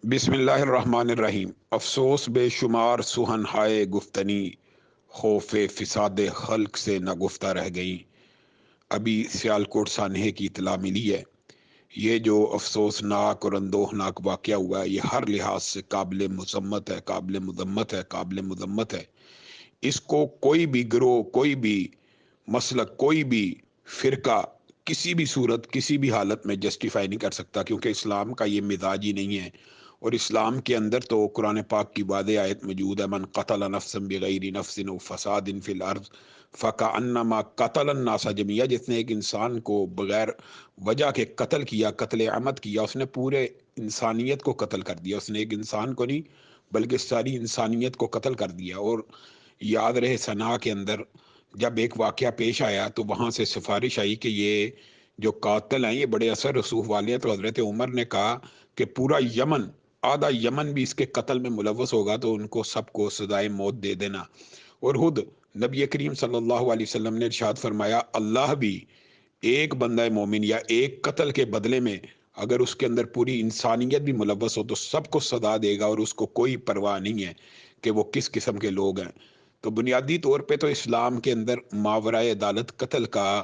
بسم اللہ الرحمن الرحیم۔ افسوس بے شمار سہن ہائے گفتنی، خوف فساد خلق سے نہ گفتہ رہ گئیں۔ ابھی سیالکوٹ سانحے کی اطلاع ملی ہے۔ یہ جو افسوسناک اور اندوہناک واقعہ ہوا ہے، یہ ہر لحاظ سے قابل مذمت ہے، قابل مذمت ہے، قابل مذمت ہے۔ اس کو کوئی بھی گروہ، کوئی بھی مسلک، کوئی بھی فرقہ کسی بھی صورت، کسی بھی حالت میں جسٹیفائی نہیں کر سکتا، کیونکہ اسلام کا یہ مزاج ہی نہیں ہے۔ اور اسلام کے اندر تو قرآن پاک کی واضح آیت موجود ہے، من قتل نفسا بغیر نفس او فساد فی الارض فکأنما قتل الناس جميعا۔ جس نے ایک انسان کو بغیر وجہ کے قتل کیا، قتل عمد کیا، اس نے پورے انسانیت کو قتل کر دیا۔ اس نے ایک انسان کو نہیں بلکہ ساری انسانیت کو قتل کر دیا۔ اور یاد رہے سنا کے اندر جب ایک واقعہ پیش آیا تو وہاں سے سفارش آئی کہ یہ جو قاتل ہیں یہ بڑے اثر رسوخ والے ہیں، تو حضرت عمر نے کہا کہ پورا یمن، آدھا یمن بھی اس کے قتل میں ملوث ہوگا تو ان کو سب کو سزائے موت دے دینا۔ اور خود نبی کریم صلی اللہ علیہ وسلم نے ارشاد فرمایا، اللہ بھی ایک بندہ مومن یا ایک قتل کے بدلے میں اگر اس کے اندر پوری انسانیت بھی ملوث ہو تو سب کو سزا دے گا، اور اس کو کوئی پرواہ نہیں ہے کہ وہ کس قسم کے لوگ ہیں۔ تو بنیادی طور پہ تو اسلام کے اندر ماورائے عدالت قتل کا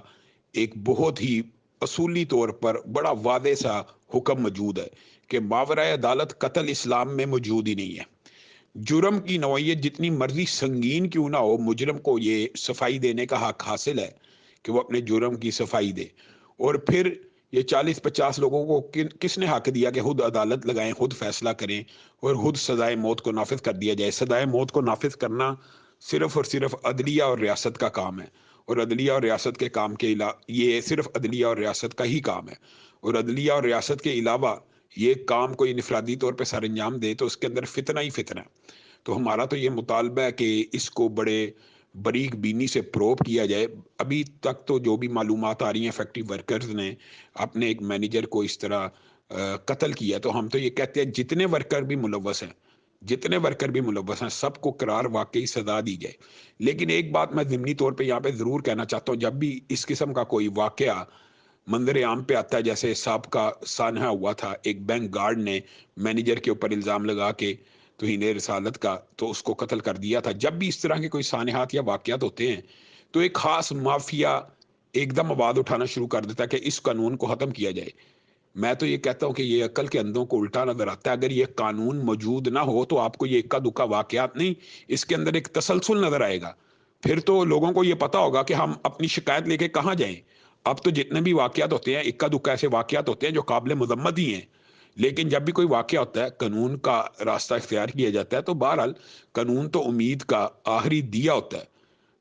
ایک بہت ہی اصولی طور پر بڑا واضح سا حکم موجود ہے کہ ماورائے عدالت قتل اسلام میں موجود ہی نہیں ہے۔ جرم کی نوعیت جتنی مرضی سنگین کیوں نہ ہو، مجرم کو یہ صفائی دینے کا حق حاصل ہے کہ وہ اپنے جرم کی صفائی دے۔ اور پھر یہ 40-50 لوگوں کو کس نے حق دیا کہ خود عدالت لگائیں، خود فیصلہ کریں اور خود سزائے موت کو نافذ کر دیا جائے؟ سزائے موت کو نافذ کرنا صرف اور صرف عدلیہ اور ریاست کا کام ہے، اور عدلیہ اور ریاست کے کام کے علاوہ یہ صرف عدلیہ اور ریاست کا ہی کام ہے، اور عدلیہ اور ریاست کے علاوہ یہ کام کوئی انفرادی طور پہ سر انجام دے تو اس کے اندر فتنہ ہی فتنہ ہے۔ تو ہمارا تو یہ مطالبہ ہے کہ اس کو بڑے باریک بینی سے پروب کیا جائے۔ ابھی تک تو جو بھی معلومات آ رہی ہیں، فیکٹری ورکرز نے اپنے ایک مینیجر کو اس طرح قتل کیا، تو ہم تو یہ کہتے ہیں جتنے ورکر بھی ملوث ہیں، جتنے ورکر بھی ملوث ہیں، سب کو قرار واقعی سزا دی جائے۔ لیکن ایک بات میں ضمنی طور پہ یہاں پہ ضرور کہنا چاہتا ہوں، جب بھی اس قسم کا کوئی واقعہ منظر عام پہ آتا ہے، جیسے سابقہ سانحہ ہوا تھا، ایک بینک گارڈ نے مینیجر کے اوپر الزام لگا کے توہین رسالت کا تو اس کو قتل کر دیا تھا۔ جب بھی اس طرح کے کوئی سانحات یا واقعات ہوتے ہیں تو ایک خاص مافیا ایک دم آواز اٹھانا شروع کر دیتا ہے کہ اس قانون کو ختم کیا جائے۔ میں تو یہ کہتا ہوں کہ یہ عقل کے اندھوں کو الٹا نظر آتا ہے۔ اگر یہ قانون موجود نہ ہو تو آپ کو یہ اکا دکا واقعات نہیں، اس کے اندر ایک تسلسل نظر آئے گا۔ پھر تو لوگوں کو یہ پتا ہوگا کہ ہم اپنی شکایت لے کے کہاں جائیں۔ اب تو جتنے بھی واقعات ہوتے ہیں، اکا دکا ایسے واقعات ہوتے ہیں جو قابل مذمت ہی ہیں، لیکن جب بھی کوئی واقعہ ہوتا ہے قانون کا راستہ اختیار کیا جاتا ہے تو بہرحال قانون تو امید کا آخری دیا ہوتا ہے۔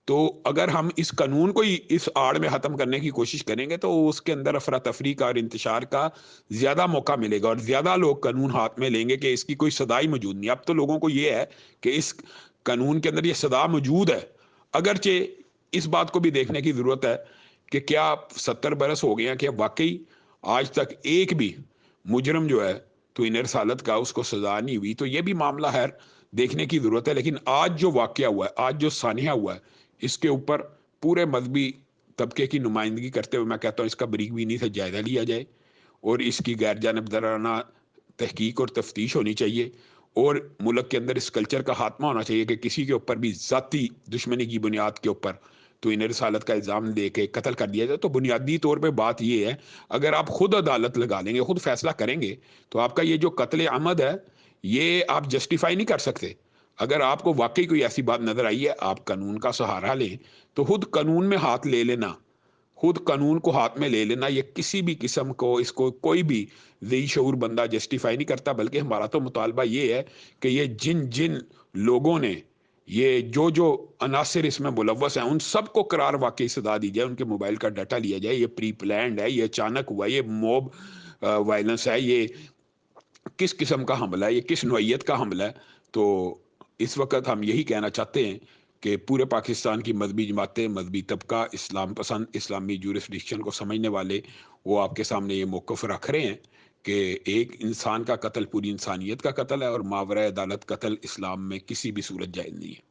تو اگر ہم اس قانون کو ہی اس آڑ میں ختم کرنے کی کوشش کریں گے تو اس کے اندر افراتفری کا اور انتشار کا زیادہ موقع ملے گا، اور زیادہ لوگ قانون ہاتھ میں لیں گے کہ اس کی کوئی سزا ہی موجود نہیں۔ اب تو لوگوں کو یہ ہے کہ اس قانون کے اندر یہ سزا موجود ہے، اگرچہ اس بات کو بھی دیکھنے کی ضرورت ہے کہ کیا 70 برس ہو گئے ہیں کہ واقعی آج تک ایک بھی مجرم جو ہے تو انر سالت کا اس کو سزا نہیں ہوئی؟ تو یہ بھی معاملہ ہے دیکھنے کی ضرورت ہے۔ لیکن آج جو واقعہ ہوا ہے، آج جو سانحہ ہوا ہے، اس کے اوپر پورے مذہبی طبقے کی نمائندگی کرتے ہوئے میں کہتا ہوں اس کا بریک بینی سے جائزہ لیا جائے، اور اس کی غیر جانبدارانہ تحقیق اور تفتیش ہونی چاہیے، اور ملک کے اندر اس کلچر کا خاتمہ ہونا چاہیے کہ کسی کے اوپر بھی ذاتی دشمنی کی بنیاد کے اوپر تو انہیں رسالت کا الزام دے کے قتل کر دیا جائے۔ تو بنیادی طور پہ بات یہ ہے، اگر آپ خود عدالت لگا لیں گے، خود فیصلہ کریں گے، تو آپ کا یہ جو قتل عمد ہے یہ آپ جسٹیفائی نہیں کر سکتے۔ اگر آپ کو واقعی کوئی ایسی بات نظر آئی ہے، آپ قانون کا سہارا لیں، تو خود قانون میں ہاتھ لے لینا، خود قانون کو ہاتھ میں لے لینا، یہ کسی بھی قسم کو اس کو کوئی بھی ذی شعور بندہ جسٹیفائی نہیں کرتا۔ بلکہ ہمارا تو مطالبہ یہ ہے کہ یہ جن جن لوگوں نے یہ جو عناصر اس میں ملوث ہیں ان سب کو قرار واقعی سزا دی جائے، ان کے موبائل کا ڈاٹا لیا جائے۔ یہ پری پلانڈ ہے، یہ اچانک ہوا، یہ موب وائلنس ہے، یہ کس قسم کا حملہ ہے، یہ کس نوعیت کا حملہ ہے؟ تو اس وقت ہم یہی کہنا چاہتے ہیں کہ پورے پاکستان کی مذہبی جماعتیں، مذہبی طبقہ، اسلام پسند، اسلامی جورسڈکشن کو سمجھنے والے، وہ آپ کے سامنے یہ موقف رکھ رہے ہیں کہ ایک انسان کا قتل پوری انسانیت کا قتل ہے، اور ماورائے عدالت قتل اسلام میں کسی بھی صورت جائز نہیں ہے۔